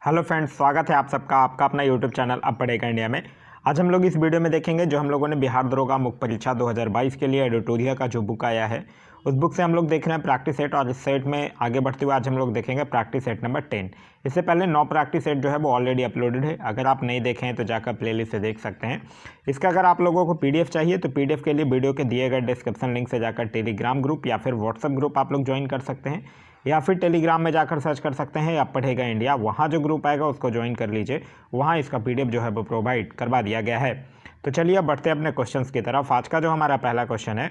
Hello friends, स्वागत है आप सबका आपका अपना यूट्यूब चैनल अब पढ़ेगा इंडिया में। आज हम लोग इस वीडियो में देखेंगे जो हम लोगों ने बिहार दरोगा मुख्य परीक्षा 2022 के लिए एडिटोरियल का जो बुक आया है उस बुक से हम लोग देख रहे हैं प्रैक्टिस सेट। और इस सेट में आगे बढ़ते हुए आज हम लोग देखेंगे प्रैक्टिस सेट नंबर 10। इससे पहले 9 प्रैक्टिस सेट जो है वो ऑलरेडी अपलोडेड है। अगर आप नहीं देखे हैं तो जाकर प्लेलिस्ट से देख सकते हैं। इसका अगर आप लोगों को पीडीएफ चाहिए तो पीडीएफ के लिए वीडियो के दिए गए डिस्क्रिप्शन लिंक से जाकर टेलीग्राम ग्रुप या फिर व्हाट्सएप ग्रुप आप लोग ज्वाइन कर सकते हैं, या फिर टेलीग्राम में जाकर सर्च कर सकते हैं अब पढ़ेगा इंडिया। वहाँ जो ग्रुप आएगा उसको ज्वाइन कर लीजिए, वहाँ इसका पीडीएफ जो है वो प्रोवाइड करवा दिया गया है। तो चलिए अब बढ़ते हैं अपने क्वेश्चंस की तरफ। आज का जो हमारा पहला क्वेश्चन है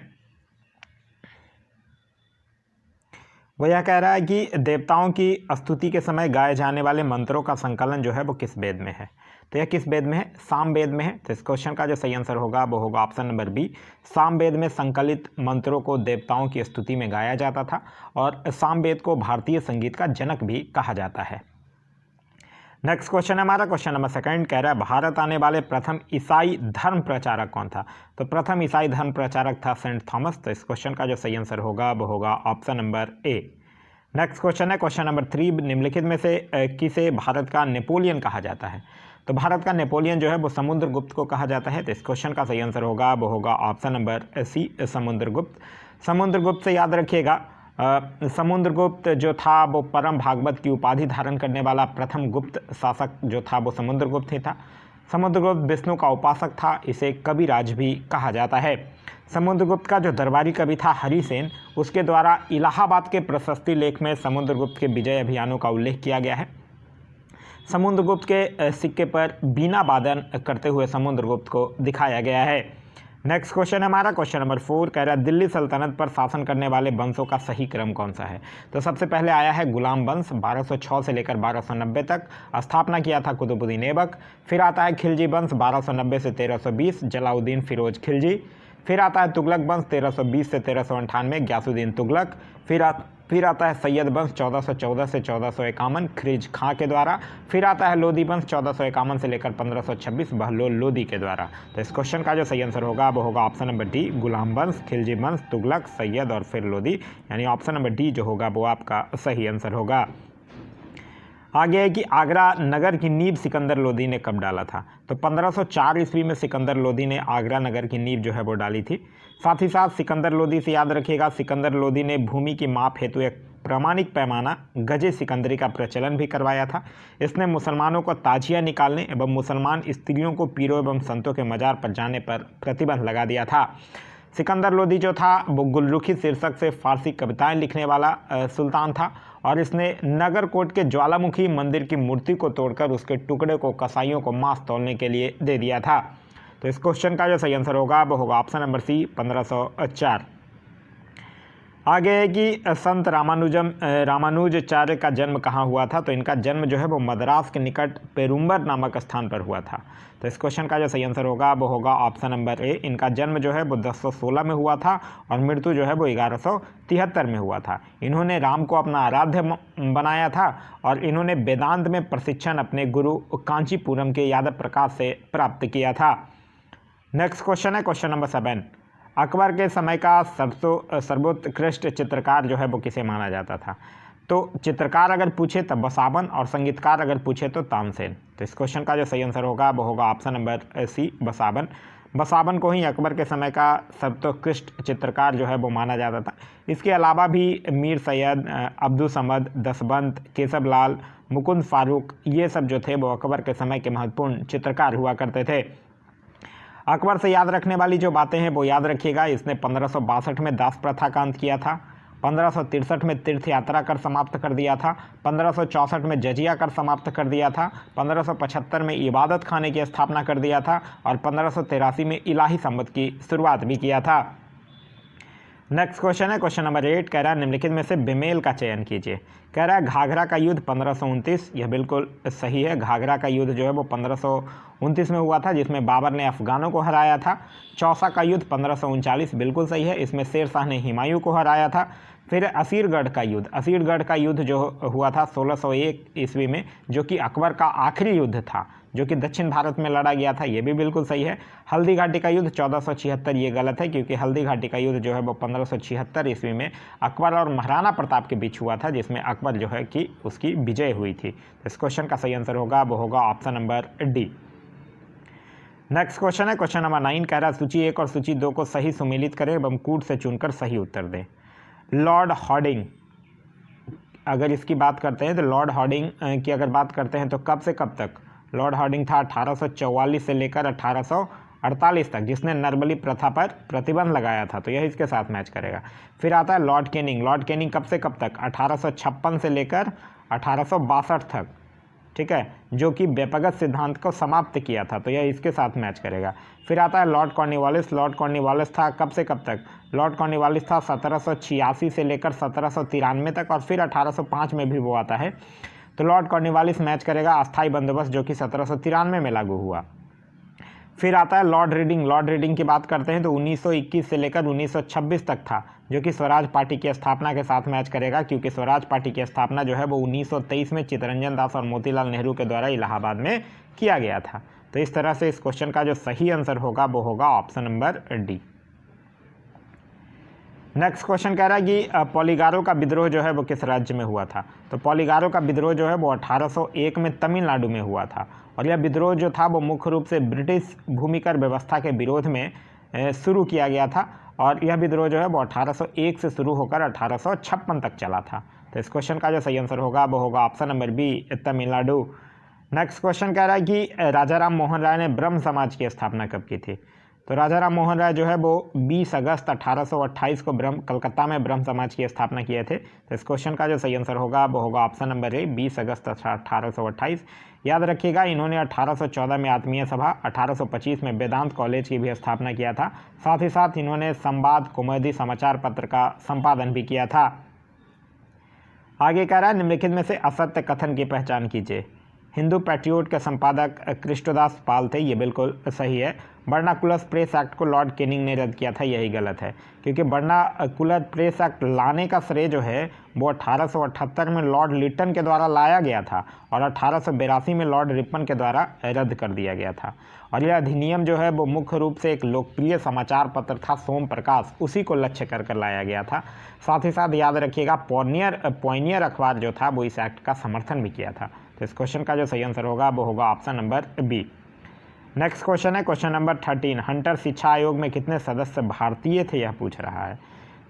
वो यह कह रहा है कि देवताओं की स्तुति के समय गाए जाने वाले मंत्रों का संकलन जो है वो किस वेद में है। तो यह किस वेद में है? साम वेद में है। तो इस क्वेश्चन का जो सही आंसर होगा वो होगा ऑप्शन नंबर बी। साम वेद में संकलित मंत्रों को देवताओं की स्तुति में गाया जाता था और साम वेद को भारतीय संगीत का जनक भी कहा जाता है। नेक्स्ट क्वेश्चन है हमारा क्वेश्चन नंबर 2 कह रहा है भारत आने वाले प्रथम ईसाई धर्म प्रचारक कौन था। तो प्रथम ईसाई धर्म प्रचारक था सेंट थॉमस। तो इस क्वेश्चन का जो सही आंसर होगा वो होगा option number A. Next question है क्वेश्चन नंबर 3 निम्नलिखित में से किसे भारत का नेपोलियन कहा जाता है। तो भारत का नेपोलियन जो है वो समुद्रगुप्त को कहा जाता है। तो इस क्वेश्चन का सही आंसर होगा वो होगा option number C Samudragupta. Samudragupta से याद रखिएगा समुद्रगुप्त जो था वो परम भागवत की उपाधि धारण करने वाला प्रथम गुप्त शासक जो था वो समुद्रगुप्त ही था। समुद्रगुप्त विष्णु का उपासक था, इसे कविराज भी कहा जाता है। समुद्रगुप्त का जो दरबारी कवि था हरिसेन, उसके द्वारा इलाहाबाद के प्रशस्ति लेख में समुद्रगुप्त के विजय अभियानों का उल्लेख किया गया है। समुद्रगुप्त के सिक्के पर बीना वादन करते हुए समुद्रगुप्त को दिखाया गया है। नेक्स्ट क्वेश्चन है हमारा क्वेश्चन नंबर 4 कह रहा है दिल्ली सल्तनत पर शासन करने वाले वंशों का सही क्रम कौन सा है। तो सबसे पहले आया है गुलाम वंश, 1206 से लेकर 1290 तक स्थापना किया था कुतुबुद्दीन ऐबक। फिर आता है खिलजी वंश 1290 से 1320, जलाउद्दीन फिरोज खिलजी। फिर आता है तुगलक वंश 1320 से 1398, ग्यासुद्दीन तुगलक। फिर आता है सैयद वंश 1414 से 1451 खिरिज खां के द्वारा। फिर आता है लोदी वंश 1451 से लेकर 1526 बहलोल लोदी के द्वारा। तो इस क्वेश्चन का जो सही आंसर होगा वो होगा ऑप्शन नंबर डी गुलाम वंश, खिलजी वंश, तुगलक, सैयद और फिर लोदी, यानी ऑप्शन नंबर डी जो होगा वो आपका सही आंसर होगा। आगे है कि आगरा नगर की नींव सिकंदर लोदी ने कब डाला था। तो 1504 ईस्वी में सिकंदर लोदी ने आगरा नगर की नींव जो है वो डाली थी। साथ ही साथ सिकंदर लोदी से याद रखिएगा सिकंदर लोदी ने भूमि की माप हेतु एक प्रामाणिक पैमाना गजे सिकंदरी का प्रचलन भी करवाया था। इसने मुसलमानों को ताजिया निकालने एवं मुसलमान स्त्रियों को पीरों एवं संतों के मजार पर जाने पर प्रतिबंध लगा दिया था। सिकंदर लोदी जो था वो गुलरुखी शीर्षक से फारसी कविताएं लिखने वाला सुल्तान था और इसने नगरकोट के ज्वालामुखी मंदिर की मूर्ति को तोड़कर उसके टुकड़े को कसाईयों को मांस तौलने के लिए दे दिया था। तो इस क्वेश्चन का जो सही आंसर होगा वो होगा ऑप्शन नंबर सी 1504। आगे है कि संत रामानुजाचार्य का जन्म कहाँ हुआ था। तो इनका जन्म जो है वो मद्रास के निकट पेरुम्बर नामक स्थान पर हुआ था। तो इस क्वेश्चन का जो सही आंसर होगा वो होगा ऑप्शन नंबर ए। इनका जन्म जो है वो 1016 में हुआ था और मृत्यु जो है वो 1173 में हुआ था। इन्होंने राम को अपना आराध्य बनाया था और इन्होंने वेदांत में प्रशिक्षण अपने गुरु कांचीपुरम के यादव प्रकाश से प्राप्त किया था। नेक्स्ट क्वेश्चन है क्वेश्चन नंबर 7 अकबर के समय का सर्वोत्कृष्ट चित्रकार जो है वो किसे माना जाता था। तो चित्रकार अगर पूछे तो बसावन और संगीतकार अगर पूछे तो तानसेन। तो इस क्वेश्चन का जो सही आंसर होगा वो होगा option number C Basawan. Basawan को ही अकबर के समय का सर्वोत्कृष्ट चित्रकार जो है वो माना जाता था। इसके अलावा भी मीर सैयद, अब्दुल समद, दसबंत, केशव लाल, मुकुंद फारूक, ये सब जो थे वो अकबर के समय के महत्वपूर्ण चित्रकार हुआ करते थे। अकबर से याद रखने वाली जो बातें हैं वो याद रखिएगा। इसने 1562 में दास प्रथा का अंत किया था, 1563 में तीर्थ यात्रा कर समाप्त कर दिया था, 1564 में जजिया कर समाप्त कर दिया था, 1575 में इबादत खाने की स्थापना कर दिया था और 1583 में इलाही संवत की शुरुआत भी किया था। नेक्स्ट क्वेश्चन है क्वेश्चन नंबर 8 कह रहा है निम्नलिखित में से बेमेल का चयन कीजिए। कह रहा है घाघरा का युद्ध 1529, यह बिल्कुल सही है। घाघरा का युद्ध जो है वो 1529 में हुआ था जिसमें बाबर ने अफगानों को हराया था। चौसा का युद्ध 1539 बिल्कुल सही है, इसमें शेर शाह ने हुमायूं को हराया था। फिर असीरगढ़ का युद्ध जो हुआ था 1601 ईस्वी में, जो कि अकबर का आखिरी युद्ध था, जो कि दक्षिण भारत में लड़ा गया था, ये भी बिल्कुल सही है। हल्दी घाटी का युद्ध 1476, ये गलत है, क्योंकि हल्दी घाटी का युद्ध जो है वो 1576 ईस्वी में अकबर और महाराणा प्रताप के बीच हुआ था, जिसमें अकबर जो है कि उसकी विजय हुई थी। तो इस क्वेश्चन का सही आंसर होगा वो होगा option number D. Next question है क्वेश्चन नंबर 9, कह रहा है सूची 1 और सूची 2 को सही सुमेलित करें एवं कूट से चुनकर सही उत्तर दें। लॉर्ड हॉर्डिंग, अगर इसकी बात करते हैं तो लॉर्ड हॉर्डिंग की अगर बात करते हैं तो कब से कब तक लॉर्ड हॉर्डिंग था? 1844 से लेकर 1848 तक, जिसने नरबली प्रथा पर प्रतिबंध लगाया था, तो यह इसके साथ मैच करेगा। फिर आता है लॉर्ड कैनिंग कब से कब तक? 1856 से लेकर 1862 तक, ठीक है, जो कि व्यक्तिगत सिद्धांत को समाप्त किया था, तो यह इसके साथ मैच करेगा। फिर आता है लॉर्ड कॉर्नवालिस था कब से कब तक? लॉर्ड कॉर्नवालिस था 1786 से लेकर 1793 तक, और फिर 1805 में भी वो आता है, तो लॉर्ड कॉर्नवालिस मैच करेगा अस्थाई बंदोबस्त, जो कि 1793 में लागू हुआ। फिर आता है लॉर्ड रीडिंग की बात करते हैं तो 1921 से लेकर 1926 तक था, जो कि स्वराज पार्टी की स्थापना के साथ मैच करेगा, क्योंकि स्वराज पार्टी की स्थापना जो है वो 1923 में चित्तरंजन दास और मोतीलाल नेहरू के द्वारा इलाहाबाद में किया गया था। तो इस तरह से इस क्वेश्चन का जो सही आंसर होगा वो होगा option number D. Next question कह रहा है कि पोलिगारो का विद्रोह जो है वो किस राज्य में हुआ था? तो पोलिगारो का विद्रोह जो है वो 1801 में तमिलनाडु में हुआ था, और यह विद्रोह जो था वो मुख्य रूप से ब्रिटिश भूमिकर व्यवस्था के विरोध में शुरू किया गया था, और यह विद्रोह जो है वो 1801 से शुरू होकर 1856 तक चला था। तो इस क्वेश्चन का जो सही आंसर होगा वो होगा option number B, Tamil Nadu. Next question कह रहा है कि राजा राम मोहन राय ने ब्रह्म समाज की स्थापना कब की थी? तो राजा राम मोहन राय जो है वो 20 अगस्त 1828 को कलकत्ता में ब्रह्म समाज की स्थापना किए थे। तो इस क्वेश्चन का जो सही आंसर होगा वो होगा ऑप्शन नंबर ए, 20 अगस्त 1828। याद रखिएगा, इन्होंने 1814 में आत्मीय सभा, 1825 में वेदांत कॉलेज की भी स्थापना किया था, साथ ही साथ इन्होंने संवाद कौमुदी समाचार पत्र का संपादन भी किया था। आगे कह रहा है निम्नलिखित में से असत्य कथन की पहचान कीजिए। हिंदू पैट्रियोट के संपादक कृष्णदास पाल थे, ये बिल्कुल सही है। वर्नाकुलर प्रेस एक्ट को लॉर्ड कैनिंग ने रद्द किया था, यही गलत है, क्योंकि वर्नाकुलर प्रेस एक्ट लाने का श्रेय जो है वो 1878 में लॉर्ड लिटन के द्वारा लाया गया था, और 1882 में लॉर्ड रिपन के द्वारा रद्द कर दिया गया था। और यह अधिनियम जो है वो मुख्य रूप से एक लोकप्रिय समाचार पत्र था सोम प्रकाश, उसी को लक्ष्य कर लाया गया था। साथ ही साथ याद रखिएगा पॉइनियर अखबार जो था वो इस एक्ट का समर्थन भी किया था। तो इस क्वेश्चन का जो सही आंसर होगा वो होगा option number B. Next question है क्वेश्चन नंबर 13, हंटर शिक्षा आयोग में कितने सदस्य भारतीय थे, यह पूछ रहा है।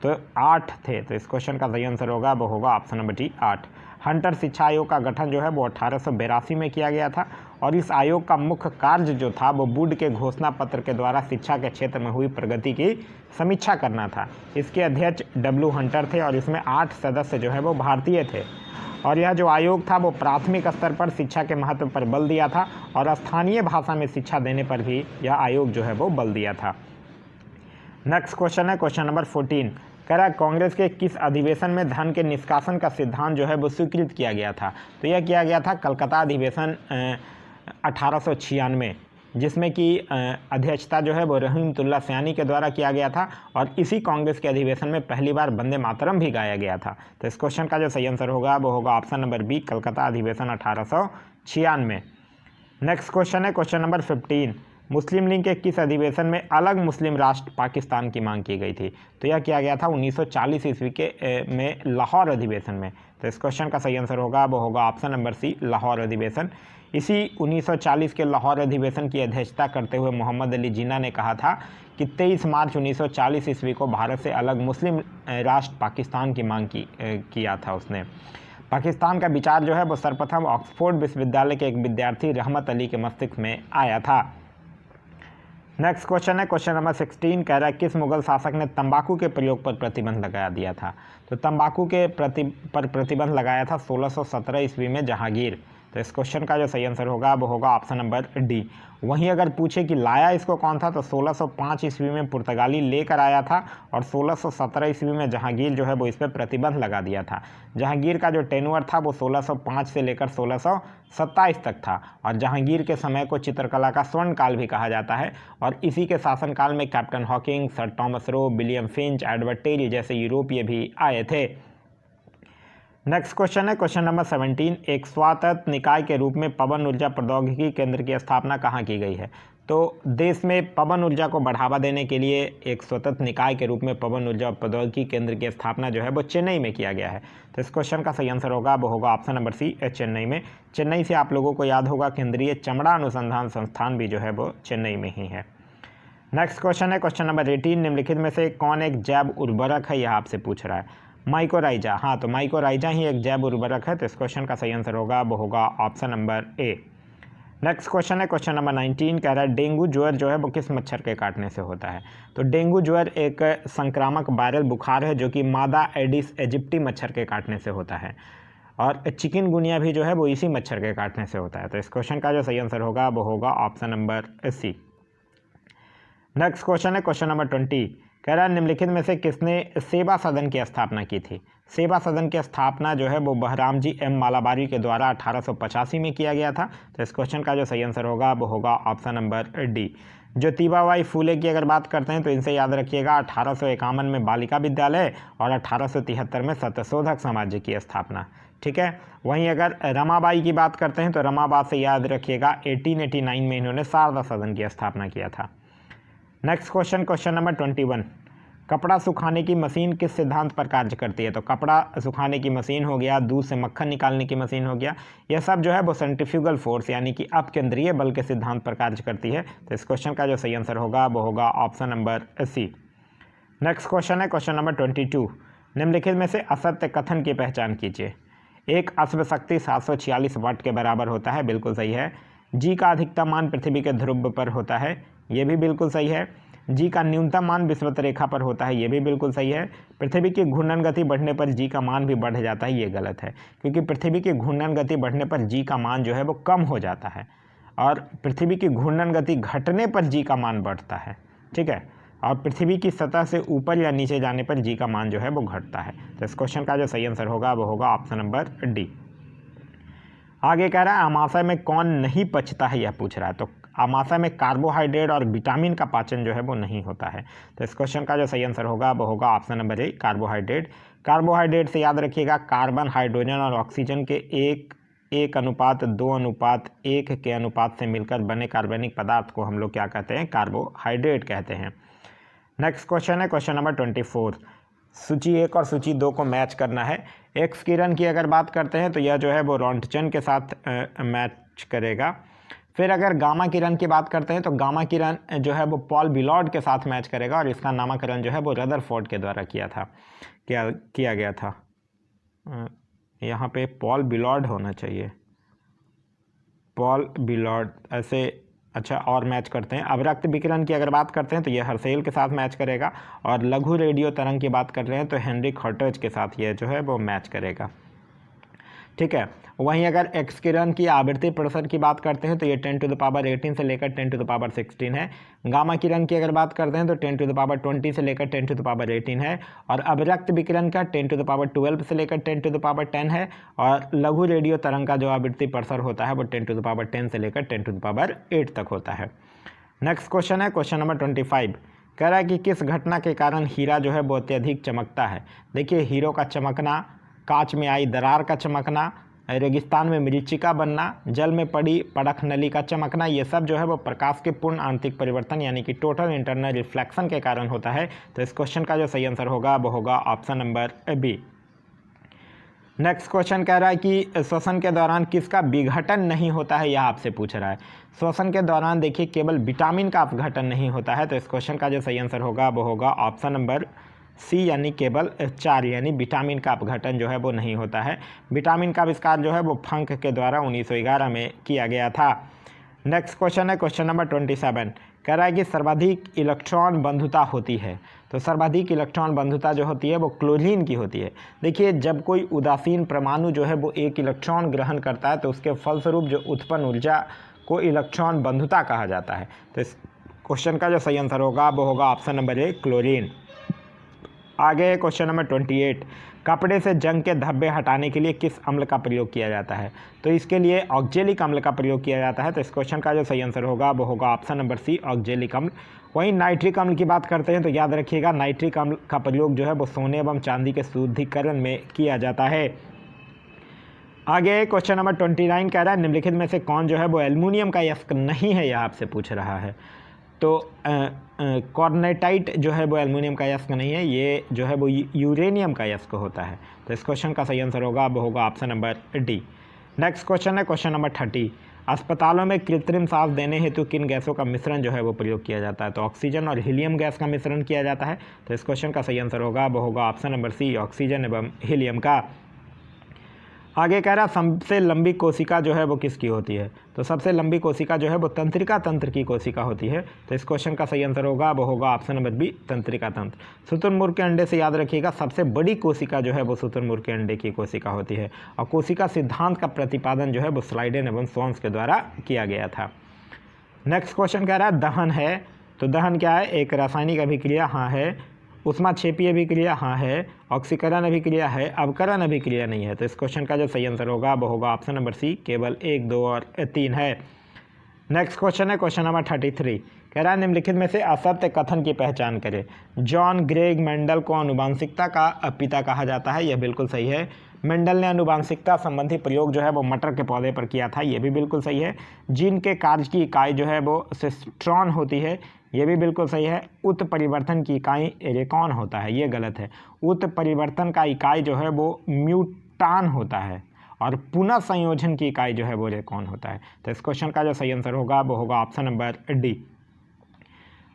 तो 8 थे, तो इस क्वेश्चन का सही आंसर होगा वो होगा ऑप्शन नंबर डी, 8। हंटर शिक्षा आयोग का गठन जो है वो 1882 में किया गया था, और इस आयोग का मुख्य कार्य जो था वो वुड के घोषणा पत्र के द्वारा शिक्षा के क्षेत्र में हुई प्रगति की समीक्षा करना था। इसके अध्यक्ष डब्ल्यू हंटर थे, और इसमें 8 सदस्य जो है वो भारतीय थे। और यह जो आयोग था वो प्राथमिक स्तर पर शिक्षा के महत्व पर बल दिया था, और स्थानीय भाषा में शिक्षा देने पर भी यह आयोग जो है वो बल दिया था। नेक्स्ट क्वेश्चन है क्वेश्चन नंबर 14, कह रहा है कांग्रेस के किस अधिवेशन में धन के निष्कासन का सिद्धांत जो है वो स्वीकृत किया गया था? तो यह किया गया था कलकत्ता अधिवेशन 1896, जिसमें कि अध्यक्षता जो है वो रहीमतुल्लाह सयानी के द्वारा किया गया था, और इसी कांग्रेस के अधिवेशन में पहली बार वंदे मातरम भी गाया गया था। तो इस क्वेश्चन का जो सही आंसर होगा वो होगा ऑप्शन नंबर बी, कलकत्ता अधिवेशन 1896। नेक्स्ट क्वेश्चन है क्वेश्चन नंबर 15, मुस्लिम लीग के किस अधिवेशन में अलग मुस्लिम राष्ट्र पाकिस्तान की मांग की गई थी? तो यह किया गया था 1940 ईस्वी के में लाहौर अधिवेशन में। तो इस क्वेश्चन का सही आंसर होगा वो होगा ऑप्शन नंबर सी, लाहौर अधिवेशन। इसी 1940 के लाहौर अधिवेशन की अध्यक्षता करते हुए मोहम्मद अली जिन्ना ने कहा था कि 23 मार्च 1940 ईस्वी को भारत से अलग मुस्लिम राष्ट्र पाकिस्तान की मांग किया था उसने। पाकिस्तान का विचार जो है वो सर्वप्रथम ऑक्सफोर्ड विश्वविद्यालय के एक विद्यार्थी रहमत अली के मस्तिष्क में आया था। नेक्स्ट क्वेश्चन है क्वेश्चन नंबर 16, कह रहा है किस मुगल शासक ने तंबाकू के प्रयोग पर प्रतिबंध लगा दिया था? तो तंबाकू के पर प्रतिबंध लगाया था 1617 ईस्वी में जहांगीर। तो तो इस क्वेश्चन का जो सही आंसर होगा वो होगा ऑप्शन नंबर डी। वहीं अगर पूछे कि लाया इसको कौन था, तो 1605 ईस्वी में पुर्तगाली लेकर आया था और 1617 ईस्वी में जहांगीर जो है वो इस पर प्रतिबंध लगा दिया था। जहांगीर का जो टेन्योर था वो 1605 से लेकर 1627 तक था और जहांगीर के समय को चित्रकला का स्वर्ण काल भी कहा जाता है और इसी के शासनकाल में captain Hawking, sir Thomas Roe, William Finch, Edward Terry जैसे यूरोपीय भी आए थे। नेक्स्ट क्वेश्चन है क्वेश्चन नंबर 17। एक स्वायत्त निकाय के रूप में पवन ऊर्जा प्रौद्योगिकी केंद्र की स्थापना कहाँ की गई है? तो देश में पवन ऊर्जा को बढ़ावा देने के लिए एक स्वतंत्र निकाय के रूप में पवन ऊर्जा प्रौद्योगिकी केंद्र की स्थापना जो है वो चेन्नई में किया गया है। तो इस क्वेश्चन का सही आंसर होगा वो होगा ऑप्शन नंबर सी, चेन्नई में। चेन्नई से आप लोगों को याद होगा केंद्रीय चमड़ा अनुसंधान संस्थान भी जो है वो चेन्नई में ही है। नेक्स्ट क्वेश्चन है क्वेश्चन नंबर 18। निम्नलिखित में से कौन एक जैव उर्वरक है, यह आपसे पूछ रहा है। माइकोराइजा, हाँ तो माइकोराइजा ही एक जैव उर्वरक है। तो इस क्वेश्चन का सही आंसर होगा वो होगा option number A. Next question है क्वेश्चन नंबर 19। कह रहा है डेंगू ज्वर जो है वो किस मच्छर के काटने से होता है? तो डेंगू ज्वर एक संक्रामक वायरल बुखार है जो कि मादा एडिस एजिप्टी मच्छर के काटने से होता है और चिकनगुनिया भी जो है वो इसी मच्छर के काटने से होता है। तो इस क्वेश्चन का जो सही आंसर होगा वो होगा option number C. Next question है क्वेश्चन नंबर 20। कह रहा है निम्नलिखित में से किसने सेवा सदन की स्थापना की थी? सेवा सदन की स्थापना जो है वो बहरामजी एम मालाबारी के द्वारा 1885 में किया गया था। तो इस क्वेश्चन का जो सही आंसर होगा वो होगा ऑप्शन नंबर डी। ज्योतिबाबाई फूले की अगर बात करते हैं तो इनसे याद रखिएगा 1851 में बालिका विद्यालय और 1873 में सत्यशोधक समाज की स्थापना। ठीक है। वहीं अगर रमाबाई की बात करते हैं तो रमाबाई से याद रखिएगा 1889 में इन्होंने शारदा सदन की स्थापना किया था। Next question question number 21। कपड़ा सुखाने की मशीन किस सिद्धांत पर कार्य करती है? तो कपड़ा सुखाने की मशीन हो गया, दूध से मक्खन निकालने की मशीन हो गया, यह सब जो है वो सेंट्रीफ्यूगल फोर्स यानी कि अपकेंद्रीय बल के सिद्धांत पर कार्य करती है। तो इस क्वेश्चन का जो सही आंसर होगा वो होगा option number C. Next question है क्वेश्चन नंबर 22। निम्नलिखित में से असत्य कथन की पहचान कीजिए। एक अश्व शक्ति 746 वाट के बराबर होता है, बिल्कुल सही है। जी का अधिकतम मान पृथ्वी के ध्रुव पर होता है, ये भी बिल्कुल सही है। जी का न्यूनतम मान विषुवत रेखा पर होता है, ये भी बिल्कुल सही है। पृथ्वी की घूर्णन गति बढ़ने पर जी का मान भी बढ़ जाता है, ये गलत है क्योंकि पृथ्वी की घूर्णन गति बढ़ने पर जी का मान जो है वो कम हो जाता है और पृथ्वी की घूर्णन गति घटने पर जी का मान बढ़ता है। ठीक है। और पृथ्वी की सतह से ऊपर या नीचे जाने पर जी का मान जो है वो घटता है। तो इस क्वेश्चन का जो सही आंसर होगा वो होगा ऑप्शन नंबर डी। आगे कह रहा है अमाशय में कौन नहीं पचता है, यह पूछ रहा है। तो अमाशय में कार्बोहाइड्रेट और विटामिन का पाचन जो है वो नहीं होता है। तो इस क्वेश्चन का जो सही आंसर होगा वो होगा option number A, carbohydrate. Carbohydrate से याद रखिएगा कार्बन, हाइड्रोजन और ऑक्सीजन के 1:2:1 के अनुपात से मिलकर बने कार्बनिक पदार्थ को हम लोग क्या कहते हैं? कार्बोहाइड्रेट कहते हैं। नेक्स्ट क्वेश्चन है क्वेश्चन नंबर 24। सूची 1 और सूची 2 को मैच करना है। एक्स किरण की अगर बात करते हैं तो यह जो है वो रोंटगन के साथ मैच करेगा। फिर अगर गामा किरण की बात करते हैं तो गामा किरण जो है वो पॉल बिलॉड के साथ मैच करेगा और इसका नामकरण जो है वो रदरफोर्ड के द्वारा किया गया था। यहाँ पे पॉल बिलॉड होना चाहिए, पॉल बिलॉड ऐसे। अच्छा, और मैच करते हैं। अवरक्त विकिरण की अगर बात करते हैं तो यह हर्सेल के साथ मैच करेगा और लघु रेडियो तरंग की बात कर रहे हैं तो हेनरिक हर्ट्ज के साथ यह जो है वो मैच करेगा। ठीक है। वहीं अगर एक्स किरण की आवृत्ति प्रसर की बात करते हैं तो ये 10⁻18 से लेकर 10⁻16 है। गामा किरण की अगर बात करते हैं तो 10⁻20 से लेकर 10⁻18 है और अवरक्त विकिरण का 10⁻12 से लेकर 10⁻10 है और लघु रेडियो तरंग का जो आवृत्ति प्रसर होता है वो 10⁻10 से लेकर 10⁻8 तक होता है। नेक्स्ट क्वेश्चन है क्वेश्चन नंबर 25। कह रहा है कि किस घटना के कारण हीरा जो है वो अत्यधिक चमकता है? देखिए, हीरो का चमकना, कांच में आई दरार का चमकना, रेगिस्तान में मरीचिका बनना, जल में पड़ी पड़क नली का चमकना, ये सब जो है वो प्रकाश के पूर्ण आंतरिक परिवर्तन यानी कि टोटल इंटरनल रिफ्लेक्शन के कारण होता है। तो इस क्वेश्चन का जो सही आंसर होगा वो होगा option number B. Next question कह रहा है कि श्वसन के दौरान किसका विघटन नहीं होता है, यह आपसे पूछ रहा है। श्वसन के दौरान देखिए केवल विटामिन का अपघटन नहीं होता है। तो इस क्वेश्चन का जो सही आंसर होगा वो होगा ऑप्शन नंबर सी यानी केवल 4 यानी विटामिन का अपघटन जो है वो नहीं होता है। विटामिन का आविष्कार जो है वो फंक के द्वारा 1911 में किया गया था। नेक्स्ट क्वेश्चन है क्वेश्चन नंबर 27, कह रहा है कि सर्वाधिक इलेक्ट्रॉन बंधुता होती है। तो सर्वाधिक इलेक्ट्रॉन बंधुता जो होती है वो क्लोरीन की होती है। देखिए, जब कोई उदासीन परमाणु जो है वो एक इलेक्ट्रॉन ग्रहण करता है तो उसके फलस्वरूप जो उत्पन्न ऊर्जा को इलेक्ट्रॉन बंधुता कहा जाता है। तो इस क्वेश्चन का जो सही आंसर होगा वो होगा ऑप्शन नंबर ए, क्लोरीन। आगे क्वेश्चन नंबर 28, कपड़े से जंग के धब्बे हटाने के लिए किस अम्ल का प्रयोग किया जाता है? तो इसके लिए ऑक्जेलिक अम्ल का प्रयोग किया जाता है। तो इस क्वेश्चन का जो सही आंसर होगा वो होगा ऑप्शन नंबर सी, ऑक्जेलिक अम्ल। वहीं नाइट्रिक अम्ल की बात करते हैं तो याद रखिएगा, नाइट्रिक अम्ल का प्रयोग जो है वो सोने एवं चांदी के शुद्धिकरण में किया जाता है। आगे क्वेश्चन नंबर 29 कह रहा है निम्नलिखित में से कौन जो है वो एल्युमिनियम का अयस्क नहीं है, यह आपसे पूछ रहा है। तो कॉर्नेटाइट जो है वो एल्युमिनियम का अयस्क नहीं है, ये जो है वो यूरेनियम का अयस्क होता है। तो इस क्वेश्चन का सही आंसर होगा वो होगा option number D. Next question है क्वेश्चन नंबर 30, अस्पतालों में कृत्रिम सांस देने हेतु किन गैसों का मिश्रण जो है वो प्रयोग किया जाता है? तो ऑक्सीजन और हीलियम गैस का मिश्रण किया जाता है। तो इस क्वेश्चन का सही आंसर होगा वो होगा ऑप्शन नंबर सी, ऑक्सीजन एवं हीलियम का। आगे कह रहा सबसे लंबी कोशिका जो है वो किसकी होती है? तो सबसे लंबी कोशिका जो है वो तंत्रिका तंत्र की कोशिका होती है। तो इस क्वेश्चन का सही आंसर होगा वो होगा ऑप्शन नंबर बी, तंत्रिका तंत्र। शुतुरमुर्ग के अंडे से याद रखिएगा, सबसे बड़ी कोशिका जो है वो शुतुरमुर्ग के अंडे की कोशिका होती है। और कोशिका सिद्धांत का प्रतिपादन जो है वो स्लाइडेन एवं सोन्स के द्वारा किया गया था। नेक्स्ट क्वेश्चन कह रहा है दहन है। तो दहन क्या है? एक रासायनिक अभिक्रिया, हाँ है। उष्माक्षेपीय अभिक्रिया, हाँ है। ऑक्सीकरण अभिक्रिया है। अवकरण अभिक्रिया नहीं है। तो इस क्वेश्चन का जो सही आंसर होगा वो होगा ऑप्शन नंबर सी, केवल 1, 2 और 3 है। नेक्स्ट क्वेश्चन है क्वेश्चन नंबर 33, कह रहा है निम्नलिखित में से असत्य कथन की पहचान करें। जॉन ग्रेग मेंडल को आनुवांशिकता का पिता कहा जाता है, यह बिल्कुल सही है। मेंडल ने आनुवांशिकता संबंधी प्रयोग जो है वो मटर के पौधे पर किया था, ये भी बिल्कुल सही है। जीन के कार्य की इकाई जो है वो सिस्ट्रॉन होती है, ये भी बिल्कुल सही है। उत्परिवर्तन की इकाई एरेकॉन होता है, ये गलत है। उत्परिवर्तन का इकाई जो है वो म्यूटान होता है और पुनः संयोजन की इकाई जो है वो रेकॉन होता है। तो इस क्वेश्चन का जो सही आंसर होगा वो होगा ऑप्शन नंबर डी।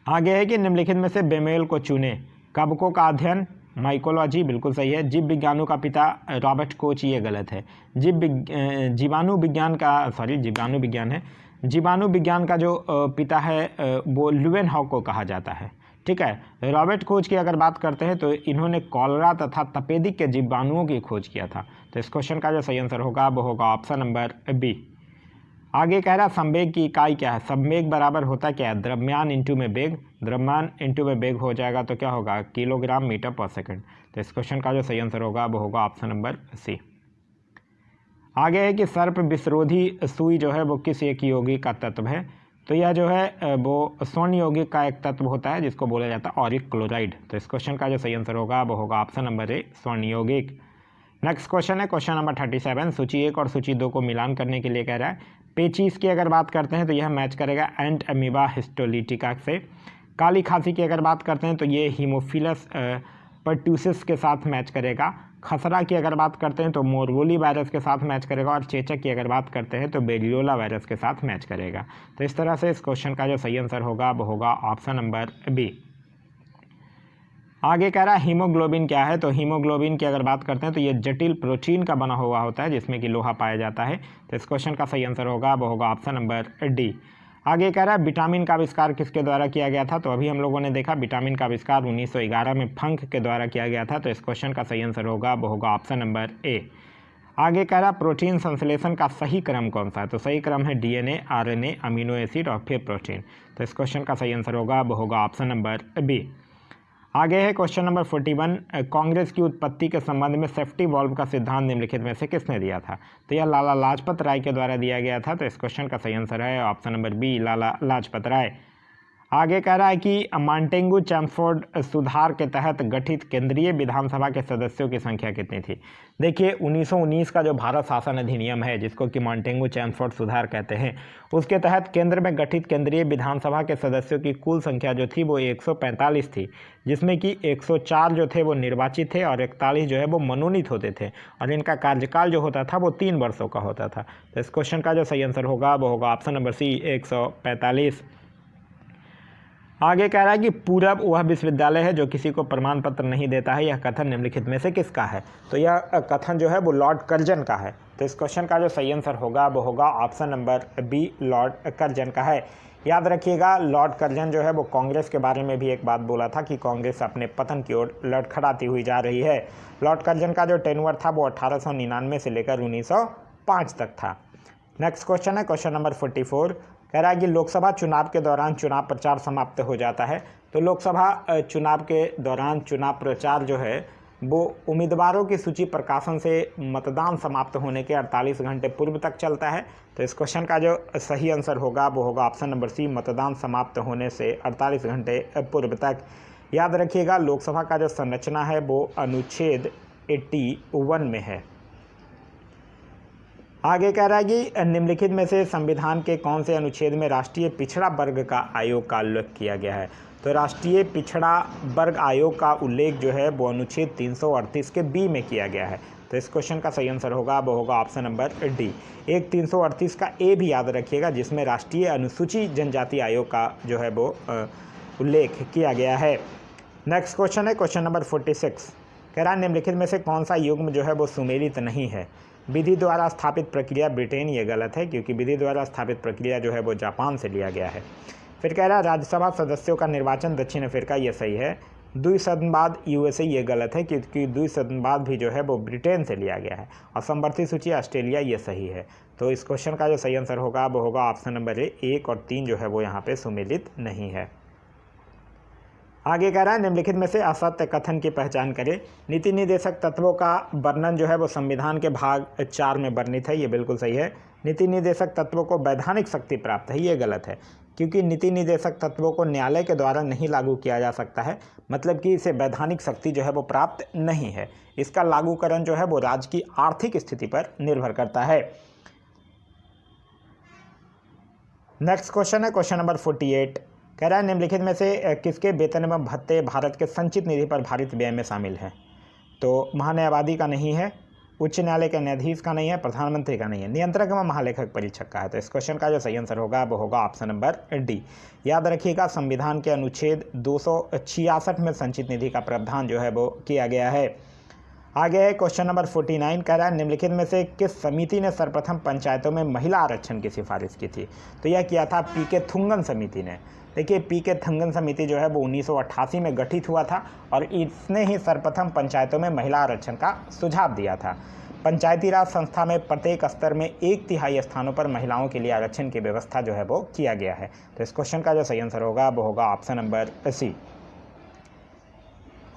आगे है कि निम्नलिखित में से बेमेल को चुने। कवकों का अध्ययन, माइकोलॉजी, बिल्कुल सही है। जीव विज्ञानों का पिता रॉबर्ट कोच, ये गलत है। जीवाणु विज्ञान है। जीवाणु विज्ञान का जो पिता है वो ल्यूवेनहॉक को कहा जाता है, ठीक है। रॉबर्ट कोच की अगर बात करते हैं तो इन्होंने कॉलरा तथा तपेदिक के जीवाणुओं की खोज किया था। तो इस क्वेश्चन का जो सही आंसर होगा वो होगा ऑप्शन नंबर बी। आगे कह रहा संवेग की इकाई क्या है? संवेग बराबर होता क्या है? द्रव्यमान इंटू में वेग। द्रव्यमान इंटू में वेग हो जाएगा तो क्या होगा? किलोग्राम मीटर पर सेकंड। तो इस क्वेश्चन का जो सही आंसर होगा वो होगा ऑप्शन नंबर सी। आगे है कि सर्प विषरोधी सुई जो है वो किस एक यौगिक का तत्व है? तो यह जो है वो स्वर्ण यौगिक का एक तत्व होता है जिसको बोला जाता है ऑरिक क्लोराइड। तो इस क्वेश्चन का जो सही आंसर होगा वो होगा ऑप्शन नंबर ए, स्वर्ण यौगिक। नेक्स्ट क्वेश्चन है क्वेश्चन नंबर 37, सूची 1 और सूची 2 को मिलान करने के लिए कह रहा है। पेचिस की अगर बात करते हैं तो यह मैच करेगा एंट अमीबा हिस्टोलिटिका से। काली खांसी की अगर बात करते हैं तो ये हीमोफिलस पर्ट्यूसिस के साथ मैच करेगा। खसरा की अगर बात करते हैं तो मोरवोली वायरस के साथ मैच करेगा। और चेचक की अगर बात करते हैं तो बेरियोला वायरस के साथ मैच करेगा। तो इस तरह से इस क्वेश्चन का जो सही आंसर होगा वो होगा ऑप्शन नंबर बी। आगे कह रहा है हीमोग्लोबिन क्या है? तो हीमोग्लोबिन की अगर बात करते हैं तो ये जटिल प्रोटीन का बना हुआ होता है जिसमें कि लोहा पाया जाता है। तो इस क्वेश्चन का सही आंसर होगा वो होगा ऑप्शन नंबर डी। आगे कह रहा है विटामिन का आविष्कार किसके द्वारा किया गया था? तो अभी हम लोगों ने देखा विटामिन का आविष्कार 1911 में फंक के द्वारा किया गया था। तो इस क्वेश्चन का सही आंसर होगा वो होगा ऑप्शन नंबर ए। आगे कह रहा प्रोटीन संश्लेषण का सही क्रम कौन सा है? तो सही क्रम है डीएनए, आरएनए, अमीनो एसिड और फिर प्रोटीन। तो इस क्वेश्चन का सही आंसर होगा वो होगा ऑप्शन नंबर बी। आगे है क्वेश्चन नंबर 41, कांग्रेस की उत्पत्ति के संबंध में सेफ्टी वॉल्व का सिद्धांत निम्नलिखित में से किसने दिया था? तो यह लाला लाजपत राय के द्वारा दिया गया था। तो इस क्वेश्चन का सही आंसर है option number B, Lala Lajpat Rai. आगे कह रहा है कि मॉन्टेगू चैम्सफोर्ड सुधार के तहत गठित केंद्रीय विधानसभा के सदस्यों की संख्या कितनी थी? देखिए 1919 का जो भारत शासन अधिनियम है जिसको कि मॉन्टेगू चैम्सफोर्ड सुधार कहते हैं, उसके तहत केंद्र में गठित केंद्रीय विधानसभा के सदस्यों की कुल संख्या जो थी वो 145 थी, जिसमें कि 104 जो थे वो निर्वाचित थे और 41 जो है वो मनोनीत होते थे और इनका कार्यकाल जो होता था वो 3 वर्षों का होता था। तो इस क्वेश्चन का जो सही आंसर होगा वो होगा ऑप्शन नंबर सी, 145। आगे कह रहा है कि पूरब वह विश्वविद्यालय है जो किसी को प्रमाण पत्र नहीं देता है, यह कथन निम्नलिखित में से किसका है? तो यह कथन जो है वो लॉर्ड कर्जन का है। तो इस क्वेश्चन का जो सही आंसर होगा वो होगा option number B, Lord Curzon का है। याद रखिएगा, लॉर्ड कर्जन जो है वो कांग्रेस के बारे में भी एक बात बोला था कि कांग्रेस अपने पतन की ओर लड़खड़ाती हुई जा रही है। लॉर्ड कर्जन का जो टेन्योर था वो 1899 से लेकर 1905 तक था। नेक्स्ट क्वेश्चन है क्वेश्चन नंबर 44। कह रहा है कि लोकसभा चुनाव के दौरान चुनाव प्रचार समाप्त हो जाता है। तो लोकसभा चुनाव के दौरान चुनाव प्रचार जो है वो उम्मीदवारों की सूची प्रकाशन से मतदान समाप्त होने के 48 घंटे पूर्व तक चलता है। तो इस क्वेश्चन का जो सही आंसर होगा वो होगा ऑप्शन नंबर सी, मतदान समाप्त होने से 48 घंटे पूर्व तक। याद रखिएगा, लोकसभा का जो संरचना है वो अनुच्छेद 81 में है। आगे कह रहा है कि निम्नलिखित में से संविधान के कौन से अनुच्छेद में राष्ट्रीय पिछड़ा वर्ग का आयोग का उल्लेख किया गया है? तो राष्ट्रीय पिछड़ा वर्ग आयोग का उल्लेख जो है वो अनुच्छेद 338 के बी में किया गया है। तो इस क्वेश्चन का सही आंसर होगा वो होगा ऑप्शन नंबर डी। एक 338 का ए भी याद रखिएगा, जिसमें राष्ट्रीय अनुसूची जनजाति आयोग का जो है वो उल्लेख किया गया है। नेक्स्ट क्वेश्चन है क्वेश्चन नंबर 46। कह रहा है निम्नलिखित में से कौन सा युग्म जो है वो सुमेलित नहीं है? विधि द्वारा स्थापित प्रक्रिया ब्रिटेन, ये गलत है क्योंकि विधि द्वारा स्थापित प्रक्रिया जो है वो जापान से लिया गया है। फिर कह रहा है राज्यसभा सदस्यों का निर्वाचन दक्षिण अफ्रीका, ये सही है। द्विसदनवाद यूएसए, ये गलत है क्योंकि द्विसदनवाद भी जो है वो ब्रिटेन से लिया गया है। और समवर्ती सूची ऑस्ट्रेलिया, ये सही है। तो इस क्वेश्चन का जो सही आंसर होगा वो होगा ऑप्शन नंबर ए, 1 और 3 जो है वो यहाँ पे सुमेलित नहीं है। आगे कह रहा है निम्नलिखित में से असत्य कथन की पहचान करें। नीति निर्देशक तत्वों का वर्णन जो है वो संविधान के भाग 4 में वर्णित है, ये बिल्कुल सही है। नीति निर्देशक तत्वों को वैधानिक शक्ति प्राप्त है, ये गलत है क्योंकि नीति निर्देशक तत्वों को न्यायालय के द्वारा नहीं लागू किया जा सकता है, मतलब कि इसे वैधानिक शक्ति जो है वो प्राप्त नहीं है। इसका लागूकरण जो है वो राज्य की आर्थिक स्थिति पर निर्भर करता है। नेक्स्ट क्वेश्चन है क्वेश्चन नंबर 48। कह रहा है निम्नलिखित में से किसके वेतन एवं भत्ते भारत के संचित निधि पर भारित व्यय में शामिल हैं? तो महान्यायवादी का नहीं है, उच्च न्यायालय के न्यायाधीश का नहीं है, प्रधानमंत्री का नहीं है, नियंत्रक एवं महालेखक परीक्षक का है। तो इस क्वेश्चन का जो सही आंसर होगा वो होगा ऑप्शन नंबर डी। याद रखिएगा, संविधान के अनुच्छेद 266 में संचित निधि का प्रावधान जो है वो किया गया है। आगे है क्वेश्चन नंबर 49। कह रहा है निम्नलिखित में से किस समिति ने सर्वप्रथम पंचायतों में महिला आरक्षण की सिफारिश की थी? तो यह किया था पीके थुंगन समिति ने। देखिए, पीके थुंगन समिति जो है वो 1988 में गठित हुआ था और इसने ही सर्वप्रथम पंचायतों में महिला आरक्षण का सुझाव दिया था। पंचायती राज संस्था में प्रत्येक स्तर में 1/3 स्थानों पर महिलाओं के लिए आरक्षण की व्यवस्था जो है वो किया गया है। तो इस क्वेश्चन का जो सही आंसर होगा वो होगा ऑप्शन नंबर सी।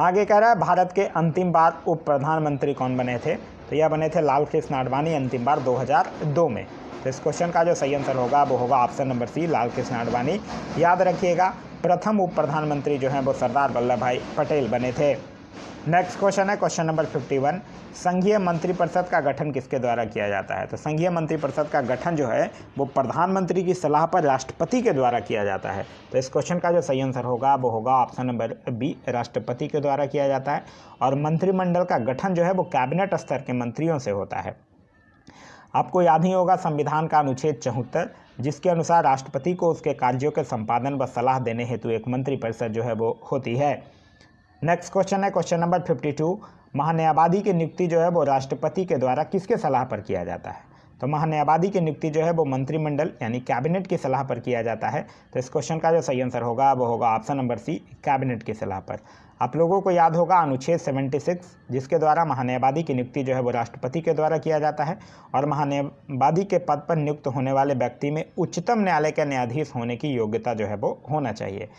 आगे कह रहा है भारत के अंतिम बार उप प्रधानमंत्री कौन बने थे? तो यह बने थे लाल कृष्ण आडवाणी, अंतिम बार 2002 में। तो इस क्वेश्चन का जो सही आंसर होगा वो होगा ऑप्शन नंबर सी, लाल कृष्ण आडवाणी। याद रखिएगा, प्रथम उप प्रधानमंत्री जो हैं वो सरदार वल्लभ भाई पटेल बने थे। नेक्स्ट क्वेश्चन है क्वेश्चन नंबर 51। संघीय मंत्रिपरिषद का गठन किसके द्वारा किया जाता है? तो संघीय मंत्रिपरिषद का गठन जो है वो प्रधानमंत्री की सलाह पर राष्ट्रपति के द्वारा किया जाता है। तो इस क्वेश्चन का जो सही आंसर होगा वो होगा ऑप्शन नंबर बी, राष्ट्रपति के द्वारा किया जाता है। और मंत्रिमंडल का गठन जो है वो कैबिनेट स्तर के मंत्रियों से होता है। आपको याद ही होगा संविधान का अनुच्छेद 74, जिसके अनुसार राष्ट्रपति को उसके कार्यों के संपादन व सलाह देने हेतु एक मंत्रिपरिषद जो है वो होती है। नेक्स्ट क्वेश्चन है क्वेश्चन नंबर 52। महान्यायवादी की नियुक्ति जो है वो राष्ट्रपति के द्वारा किसके सलाह पर किया जाता है? तो महान्यायवादी की नियुक्ति जो है वो मंत्रिमंडल यानी कैबिनेट की सलाह पर किया जाता है। तो इस क्वेश्चन का जो सही आंसर होगा वो होगा ऑप्शन नंबर सी, कैबिनेट की सलाह पर। आप लोगों को याद होगा अनुच्छेद 76, जिसके द्वारा महान्यायवादी की नियुक्ति जो है वो राष्ट्रपति के द्वारा किया जाता है। और महान्यायवादी के पद पर नियुक्त होने वाले व्यक्ति में उच्चतम न्यायालय के न्यायाधीश होने की योग्यता जो है वो होना चाहिए।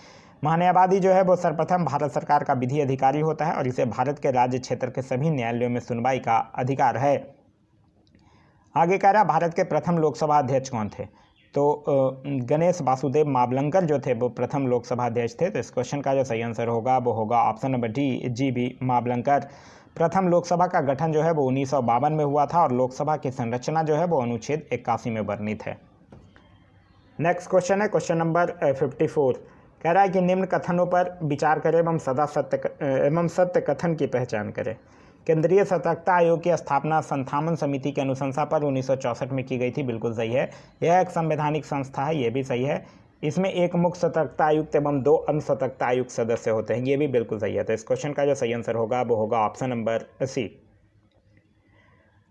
महान्यायवादी जो है वो सर्वप्रथम भारत सरकार का विधि अधिकारी होता है और इसे भारत के राज्य क्षेत्र के सभी न्यायालयों में सुनवाई का अधिकार है। आगे कह रहा है भारत के प्रथम लोकसभा अध्यक्ष कौन थे? तो गणेश वासुदेव मावलंकर जो थे वो प्रथम लोकसभा अध्यक्ष थे। तो इस क्वेश्चन का जो सही आंसर होगा वो होगा option number D, GB Mavalankar. प्रथम लोकसभा का गठन जो है वो 1952 में हुआ था और लोकसभा की संरचना जो है वो अनुच्छेद 81 में वर्णित है। नेक्स्ट क्वेश्चन है क्वेश्चन नंबर 54। कह रहा है कि निम्न कथनों पर विचार करें एवं सत्य कथन की पहचान करें। केंद्रीय सतर्कता आयोग की स्थापना संथामन समिति की अनुशंसा पर 1964 में की गई थी, बिल्कुल सही है। यह एक संवैधानिक संस्था है, ये भी सही है। इसमें एक मुख्य सतर्कता आयुक्त एवं 2 अनुसतर्कता आयुक्त सदस्य होते हैं। ये भी बिल्कुल सही है। तो इस क्वेश्चन का जो सही आंसर होगा वो होगा ऑप्शन नंबर सी।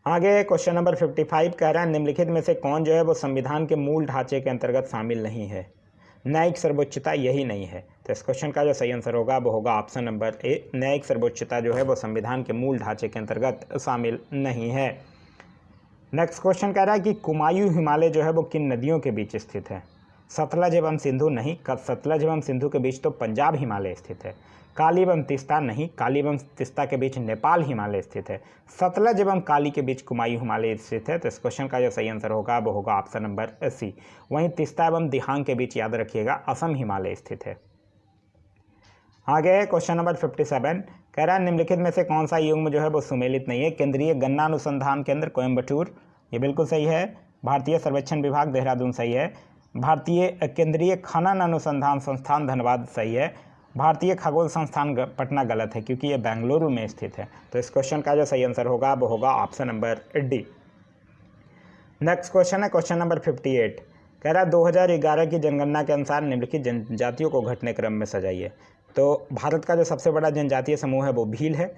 आगे क्वेश्चन नंबर 55 कह रहा है निम्नलिखित में से कौन जो है वो संविधान के मूल ढांचे के अंतर्गत शामिल नहीं है। न्यायिक सर्वोच्चता यही नहीं है। तो इस क्वेश्चन का जो सही आंसर होगा वो होगा ऑप्शन नंबर ए। न्यायिक सर्वोच्चता जो है वो संविधान के मूल ढांचे के अंतर्गत शामिल नहीं है। नेक्स्ट क्वेश्चन कह रहा है कि कुमायूं हिमालय जो है वो किन नदियों के बीच स्थित है। सतलज एवं सिंधु नहीं, सतलज एवं सिंधु के बीच तो पंजाब हिमालय स्थित है। काली एवं तीस्ता नहीं, काली एवं तीस्ता के बीच नेपाल हिमालय स्थित है। सतलज एवं काली के बीच कुमायूं हिमालय स्थित है। तो इस क्वेश्चन का जो सही आंसर होगा वो होगा ऑप्शन नंबर सी। वहीं तीस्ता एवं दिहांग के बीच याद रखिएगा असम हिमालय स्थित है। आगे क्वेश्चन नंबर 57 कह रहा है निम्नलिखित में से कौन सा युग्म जो है वो सुमेलित नहीं है। केंद्रीय गन्ना अनुसंधान केंद्र कोयम्बटूर, ये बिल्कुल सही है। भारतीय सर्वेक्षण विभाग देहरादून, सही है। भारतीय केंद्रीय खनन अनुसंधान संस्थान धनबाद, सही है। भारतीय खगोल संस्थान पटना गलत है क्योंकि ये बेंगलुरु में स्थित है। तो इस क्वेश्चन का जो सही आंसर होगा वो होगा option number D. Next question है क्वेश्चन नंबर 58 कह रहा है 2011 की जनगणना के अनुसार निम्नलिखित जनजातियों को घटने क्रम में सजाइए। तो भारत का जो सबसे बड़ा जनजातीय समूह है वो भील है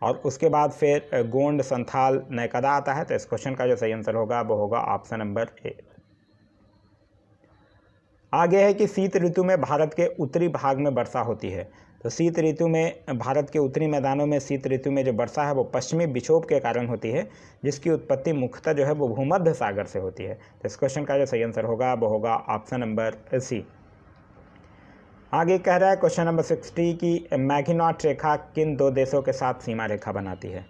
और उसके बाद फिर गोंड, संथाल, नैकदा आता है। तो इस क्वेश्चन का जो सही आंसर होगा वो होगा ऑप्शन नंबर ए। आगे है कि शीत ऋतु में भारत के उत्तरी भाग में वर्षा होती है। तो शीत ऋतु में भारत के उत्तरी मैदानों में शीत ऋतु में जो वर्षा है वो पश्चिमी विक्षोभ के कारण होती है, जिसकी उत्पत्ति मुख्यतः जो है वो भूमध्य सागर से होती है। तो इस क्वेश्चन का जो सही आंसर होगा वो होगा ऑप्शन नंबर सी। आगे कह रहा है क्वेश्चन नंबर 60 की मैगिनॉट रेखा किन 2 देशों के साथ सीमा रेखा बनाती है।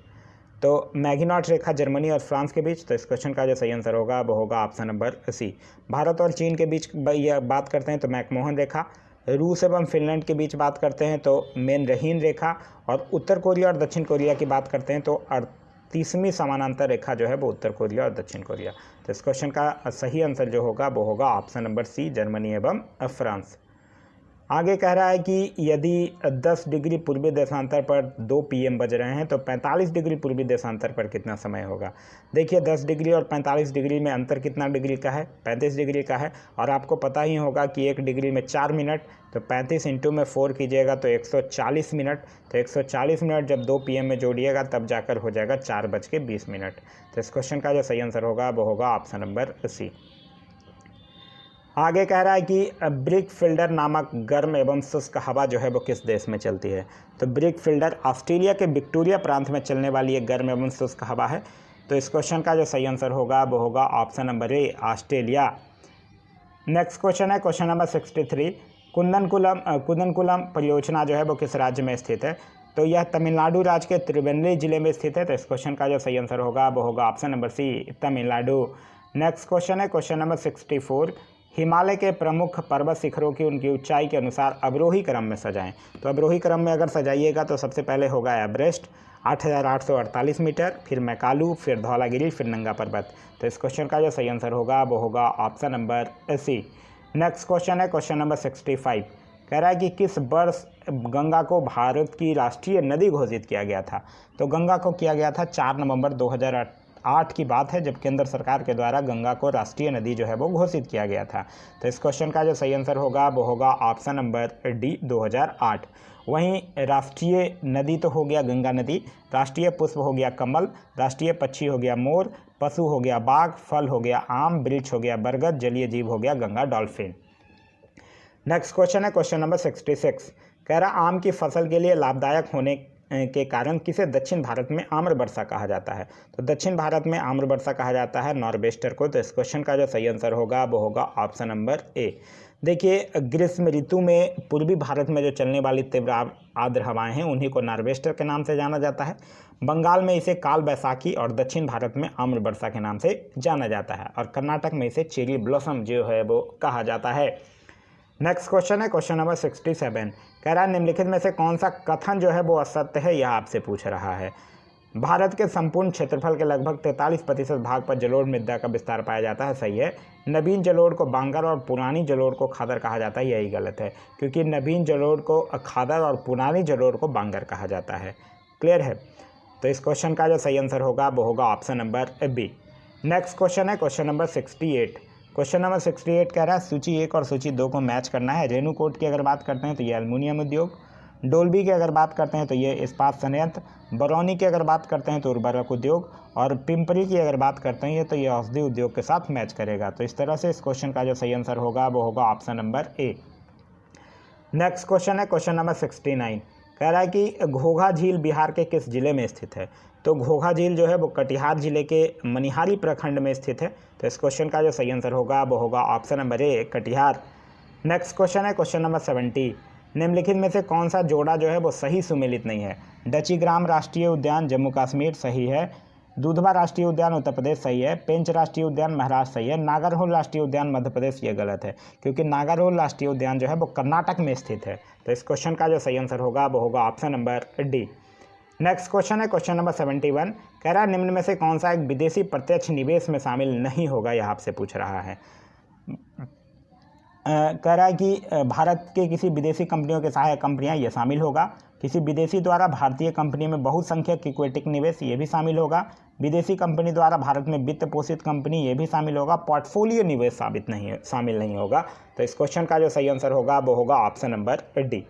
तो मैगिनॉट रेखा जर्मनी और फ्रांस के बीच। तो इस क्वेश्चन का जो सही आंसर होगा वो होगा ऑप्शन नंबर सी। भारत और चीन के बीच बात करते हैं तो मैकमोहन रेखा, रूस एवं फिनलैंड के बीच बात करते हैं तो मेनरहीन रेखा, और उत्तर कोरिया और दक्षिण कोरिया की बात करते हैं तो 38वीं समानांतर रेखा जो है वो उत्तर कोरिया और दक्षिण कोरिया। तो इस क्वेश्चन का सही आंसर जो होगा वो होगा ऑप्शन नंबर सी, जर्मनी एवं फ्रांस। आगे कह रहा है कि यदि 10 डिग्री पूर्वी देशांतर पर 2 PM बज रहे हैं तो 45 डिग्री पूर्वी देशांतर पर कितना समय होगा। देखिए 10 डिग्री और 45 डिग्री में अंतर कितना डिग्री का है, 35 डिग्री का है। और आपको पता ही होगा कि 1 डिग्री में 4 मिनट, तो 35 इंटू में 4 कीजिएगा तो 140 मिनट। तो 140 मिनट जब 2 PM में जोड़िएगा तब जाकर हो जाएगा 4:20। तो इस क्वेश्चन का जो सही आंसर होगा वो होगा ऑप्शन नंबर सी। आगे कह रहा है कि ब्रिक फिल्डर नामक गर्म एवं शुष्क हवा जो है वो किस देश में चलती है। तो ब्रिक फिल्डर ऑस्ट्रेलिया के विक्टोरिया प्रांत में चलने वाली एक गर्म एवं शुष्क हवा है। तो इस क्वेश्चन का जो सही आंसर होगा वो होगा option number A, Australia. Next question है क्वेश्चन नंबर 63 कुदनकुलम परियोजना जो है वो किस राज्य में स्थित है। तो यह तमिलनाडु राज्य के तिरुवनंतपुरम जिले में स्थित है। तो इस क्वेश्चन का जो सही आंसर होगा वो होगा option number C, Tamil Nadu. Next question है क्वेश्चन नंबर 64 हिमालय के प्रमुख पर्वत शिखरों की उनकी ऊंचाई के अनुसार अवरोही क्रम में सजाएं। तो अवरोही क्रम में अगर सजाइएगा तो सबसे पहले होगा एवरेस्ट 8,848 मीटर, फिर मैकालू, फिर धौलागिरी, फिर नंगा पर्वत। तो इस क्वेश्चन का जो सही आंसर होगा वो होगा option number C. Next question है क्वेश्चन नंबर 65 कह रहा है कि किस वर्ष गंगा को भारत की राष्ट्रीय नदी घोषित किया गया था। तो गंगा को किया गया था 4 नवंबर 2008 की बात है, जब केंद्र सरकार के द्वारा गंगा को राष्ट्रीय नदी जो है वो घोषित किया गया था। तो इस क्वेश्चन का जो सही आंसर होगा वो होगा ऑप्शन नंबर डी, 2008। वहीं राष्ट्रीय नदी तो हो गया गंगा नदी, राष्ट्रीय पुष्प हो गया कमल, राष्ट्रीय पक्षी हो गया मोर, पशु हो गया बाघ, फल हो गया आम, वृक्ष हो गया बरगद, जलीय जीव हो गया गंगा डॉल्फिन। नेक्स्ट क्वेश्चन है क्वेश्चन नंबर 66 कह रहा आम की फसल के लिए लाभदायक होने के कारण किसे दक्षिण भारत में आम्र वर्षा कहा जाता है। तो दक्षिण भारत में आम्र वर्षा कहा जाता है नॉर्वेस्टर को। तो इस क्वेश्चन का जो सही आंसर होगा वो होगा ऑप्शन नंबर ए। देखिए ग्रीष्म ऋतु में पूर्वी भारत में जो चलने वाली तीव्र आर्द्र हवाएं हैं उन्हीं को नॉर्वेस्टर के नाम से जाना जाता है। बंगाल में इसे काल बैसाखी और दक्षिण भारत में आम्र वर्षा के नाम से जाना जाता है, और कर्नाटक में इसे चेरी ब्लॉसम जो है वो कहा जाता है। नेक्स्ट क्वेश्चन है क्वेश्चन नंबर 67 कह रहा है निम्नलिखित में से कौन सा कथन जो है वो असत्य है, यह आपसे पूछ रहा है। भारत के संपूर्ण क्षेत्रफल के लगभग 43% भाग पर जलोढ़ मृदा का विस्तार पाया जाता है, सही है। नवीन जलोढ़ को बांगर और पुरानी जलोढ़ को खादर कहा जाता है, यही गलत है, क्योंकि नवीन जलोढ़ को खादर और पुरानी जलोढ़ को बांगर कहा जाता है। क्लियर है। तो इस क्वेश्चन का जो सही आंसर होगा वो होगा option number B. Next question है क्वेश्चन नंबर 68 क्वेश्चन नंबर 68 कह रहा है सूची 1 और सूची 2 को मैच करना है। रेणुकूट की अगर बात करते हैं तो ये एल्युमिनियम उद्योग, डोलबी की अगर बात करते हैं तो ये इस्पात संयंत्र, बरौनी की अगर बात करते हैं तो उर्वरक उद्योग, और पिंपरी की अगर बात करते हैं तो ये औषधि उद्योग के साथ मैच करेगा। तो इस तरह से इस क्वेश्चन का जो सही आंसर होगा वो होगा option number A. Next question है क्वेश्चन नंबर 69, कह रहा है कि घोघा झील बिहार के किस जिले में स्थित है। तो घोघा झील जो है वो कटिहार जिले के मनिहारी प्रखंड में स्थित है। तो इस क्वेश्चन का जो सही आंसर होगा वो होगा option number A, Katihar. Next question है क्वेश्चन नंबर 70, निम्नलिखित में से कौन सा जोड़ा जो है वो सही सुमेलित नहीं है। डचीग्राम राष्ट्रीय उद्यान जम्मू कश्मीर सही है, दूधवा राष्ट्रीय उद्यान उत्तर प्रदेश सही है, पेंच राष्ट्रीय उद्यान महाराष्ट्र सही है, नागरहोल राष्ट्रीय उद्यान मध्य प्रदेश ये गलत है, क्योंकि नागरहोल राष्ट्रीय उद्यान जो है वो कर्नाटक में स्थित है। तो इस क्वेश्चन का जो सही आंसर होगा वो होगा option number D. Next question है क्वेश्चन नंबर 71, कह रहा है निम्न में से कौन सा एक विदेशी प्रत्यक्ष निवेश में शामिल नहीं होगा, यह आपसे पूछ रहा है। कह रहा है कि भारत के किसी विदेशी कंपनियों के सहायक कंपनियां ये शामिल होगा, किसी विदेशी द्वारा भारतीय कंपनी में बहुसंख्यक इक्विटी निवेश ये भी शामिल होगा, विदेशी कंपनी द्वारा भारत में वित्त पोषित कंपनी ये भी शामिल होगा, पोर्टफोलियो निवेश शामिल नहीं होगा। तो इस क्वेश्चन का जो सही आंसर होगा वो होगा option number D.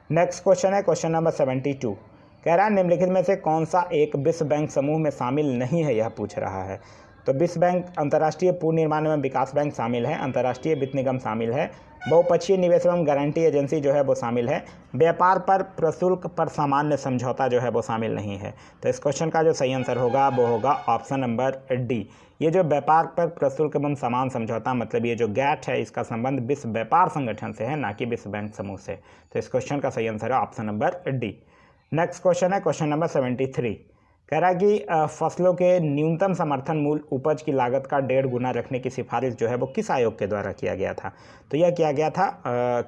Next question है क्वेश्चन नंबर 72, कह रहा है निम्नलिखित में से कौन सा एक विश्व बैंक समूह में शामिल नहीं है, यह पूछ रहा है। तो विश्व बैंक, अंतर्राष्ट्रीय पूर्ण निर्माण एवं विकास बैंक शामिल है, अंतर्राष्ट्रीय वित्त निगम शामिल है, बहुपक्षीय निवेश एवं गारंटी एजेंसी जो है वो शामिल है, व्यापार पर प्रशुल्क पर सामान्य समझौता जो है वो शामिल नहीं है। तो इस क्वेश्चन का जो सही आंसर होगा वो होगा ऑप्शन नंबर डी। ये जो व्यापार पर प्रशुल्क एवं समान समझौता मतलब ये जो गैट है इसका संबंध विश्व व्यापार संगठन से है, ना कि विश्व बैंक समूह से। तो इस क्वेश्चन का सही आंसर है option number D. Next question है क्वेश्चन नंबर 73, कह रहा है कि फसलों के न्यूनतम समर्थन मूल्य उपज की लागत का 1.5 गुना रखने की सिफारिश जो है वो किस आयोग के द्वारा किया गया था। तो यह किया गया था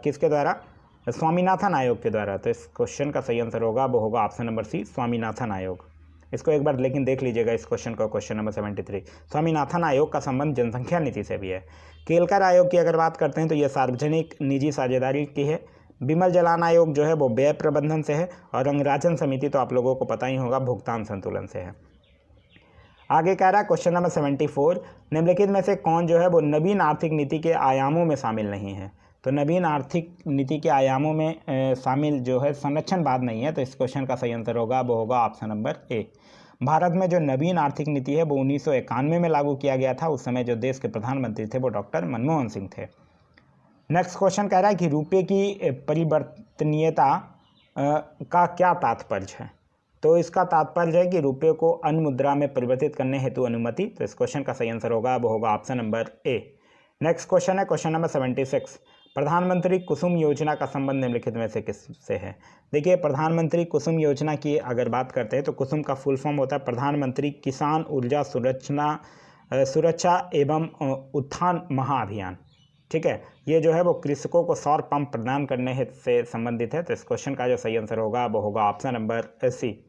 किसके द्वारा, स्वामीनाथन आयोग के द्वारा। तो इस क्वेश्चन का सही आंसर होगा वो होगा ऑप्शन नंबर सी, स्वामीनाथन आयोग। इसको एक बार लेकिन देख लीजिएगा इस क्वेश्चन को, क्वेश्चन नंबर 73। स्वामीनाथन आयोग का संबंध जनसंख्या नीति से भी है। केलकर आयोग की अगर बात करते हैं तो यह सार्वजनिक निजी साझेदारी की है। बिमल जलान आयोग जो है वो व्यय प्रबंधन से है, और रंगराजन समिति तो आप लोगों को पता ही होगा भुगतान संतुलन से है। आगे कह रहा है क्वेश्चन नंबर 74, निम्नलिखित में से कौन जो है वो नवीन आर्थिक नीति के आयामों में शामिल नहीं है। तो नवीन आर्थिक नीति के आयामों में शामिल जो है संरक्षणवाद नहीं है। तो इस क्वेश्चन का सही आंसर होगा वो होगा ऑप्शन नंबर ए। भारत में जो नवीन आर्थिक नीति है वो 1991 में लागू किया गया था। उस समय जो देश के प्रधानमंत्री थे वो डॉक्टर मनमोहन सिंह थे। नेक्स्ट क्वेश्चन कह रहा है कि रुपये की परिवर्तनीयता का क्या तात्पर्य है। तो इसका तात्पर्य है कि रुपये को अन्य मुद्रा में परिवर्तित करने हेतु अनुमति। तो इस क्वेश्चन का सही आंसर होगा वो होगा option number A. Next question है क्वेश्चन नंबर 76, प्रधानमंत्री कुसुम योजना का संबंध निम्नलिखित में से किससे है। देखिए, प्रधानमंत्री कुसुम योजना की अगर बात करते हैं तो कुसुम का फुल फॉर्म होता है प्रधानमंत्री किसान ऊर्जा सुरक्षा एवं उत्थान महाअभियान। ठीक है, ये जो है वो कृषकों को सौर पंप प्रदान करने से संबंधित है। तो इस क्वेश्चन का जो सही आंसर होगा वो होगा option number C.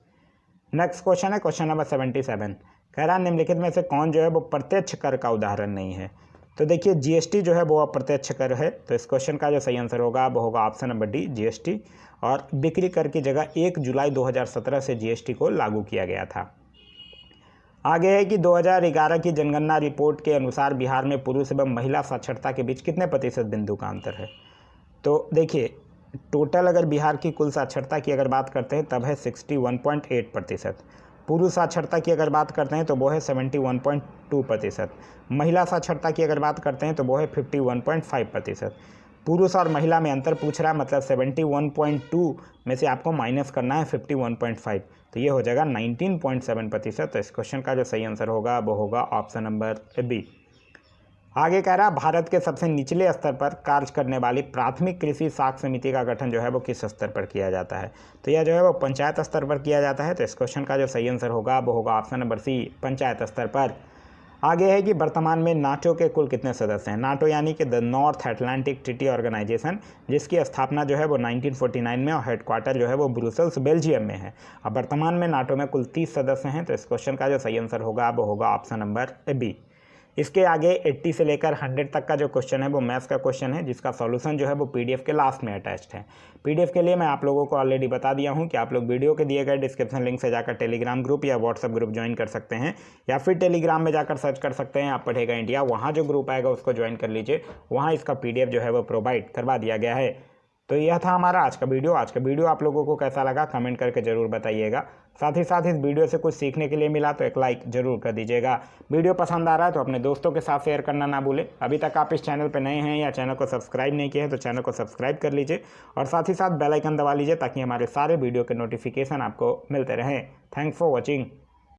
Next question है क्वेश्चन नंबर 77, कह रहा है निम्नलिखित में से कौन जो है वो प्रत्यक्ष कर का उदाहरण नहीं है। तो देखिए, जीएसटी जो है वो अप्रत्यक्ष कर है। तो इस क्वेश्चन का जो सही आंसर होगा वो होगा ऑप्शन नंबर डी, जीएसटी। और बिक्री कर की जगह 1 जुलाई 2017 से जीएसटी को लागू किया गया था। आगे है कि 2011 की जनगणना रिपोर्ट के अनुसार बिहार में पुरुष एवं महिला साक्षरता के बीच कितने प्रतिशत बिंदु का अंतर है। तो देखिए, टोटल अगर बिहार की कुल साक्षरता की अगर बात करते हैं तब है 61.8%। पुरुष साक्षरता की अगर बात करते हैं तो वो है 71.2%। महिला साक्षरता की अगर बात करते हैं तो वो है 51.5%। पुरुष और महिला में अंतर पूछ रहा है, मतलब 71.2 में से आपको माइनस करना है 51.5, तो ये हो जाएगा 19.7%। तो इस क्वेश्चन का जो सही आंसर होगा वो होगा ऑप्शन नंबर बी। आगे कह रहा है भारत के सबसे निचले स्तर पर कार्य करने वाली प्राथमिक कृषि साख समिति का गठन जो है वो किस स्तर पर किया जाता है। तो यह जो है वो पंचायत स्तर पर किया जाता है। तो इस क्वेश्चन का जो सही आंसर होगा वो होगा ऑप्शन नंबर सी, पंचायत स्तर पर। आगे है कि वर्तमान में नाटो के कुल कितने सदस्य हैं। नाटो यानी कि the North Atlantic Treaty Organization, जिसकी स्थापना जो है वो 1949 में और हेडक्वार्टर जो है वो ब्रुसेल्स बेल्जियम में है। अब वर्तमान में नाटो में कुल 30 सदस्य हैं। तो इस क्वेश्चन का जो सही आंसर होगा वो होगा ऑप्शन नंबर बी। इसके आगे 80 से लेकर 100 तक का जो क्वेश्चन है वो मैथ्स का क्वेश्चन है, जिसका सॉल्यूशन जो है वो पीडीएफ के लास्ट में अटैच्ड है। पीडीएफ के लिए मैं आप लोगों को ऑलरेडी बता दिया हूँ कि आप लोग वीडियो के दिए गए डिस्क्रिप्शन लिंक से जाकर टेलीग्राम ग्रुप या व्हाट्सएप ग्रुप ज्वाइन कर सकते हैं, या फिर टेलीग्राम में जाकर सर्च कर सकते हैं आप पढ़ेगा इंडिया, वहाँ जो ग्रुप आएगा उसको ज्वाइन कर लीजिए, वहाँ इसका पीडीएफ जो है वो प्रोवाइड करवा दिया गया है। तो यह था हमारा आज का वीडियो आप लोगों को कैसा लगा कमेंट करके ज़रूर बताइएगा। साथ ही साथ इस वीडियो से कुछ सीखने के लिए मिला तो एक लाइक ज़रूर कर दीजिएगा। वीडियो पसंद आ रहा है तो अपने दोस्तों के साथ शेयर करना ना भूलें। अभी तक आप इस चैनल पर नए हैं या चैनल को सब्सक्राइब नहीं किए हैं तो चैनल को सब्सक्राइब कर लीजिए और साथ ही साथ बेल आइकन दबा लीजिए ताकि हमारे सारे वीडियो के नोटिफिकेशन आपको मिलते रहें। Thanks for watching.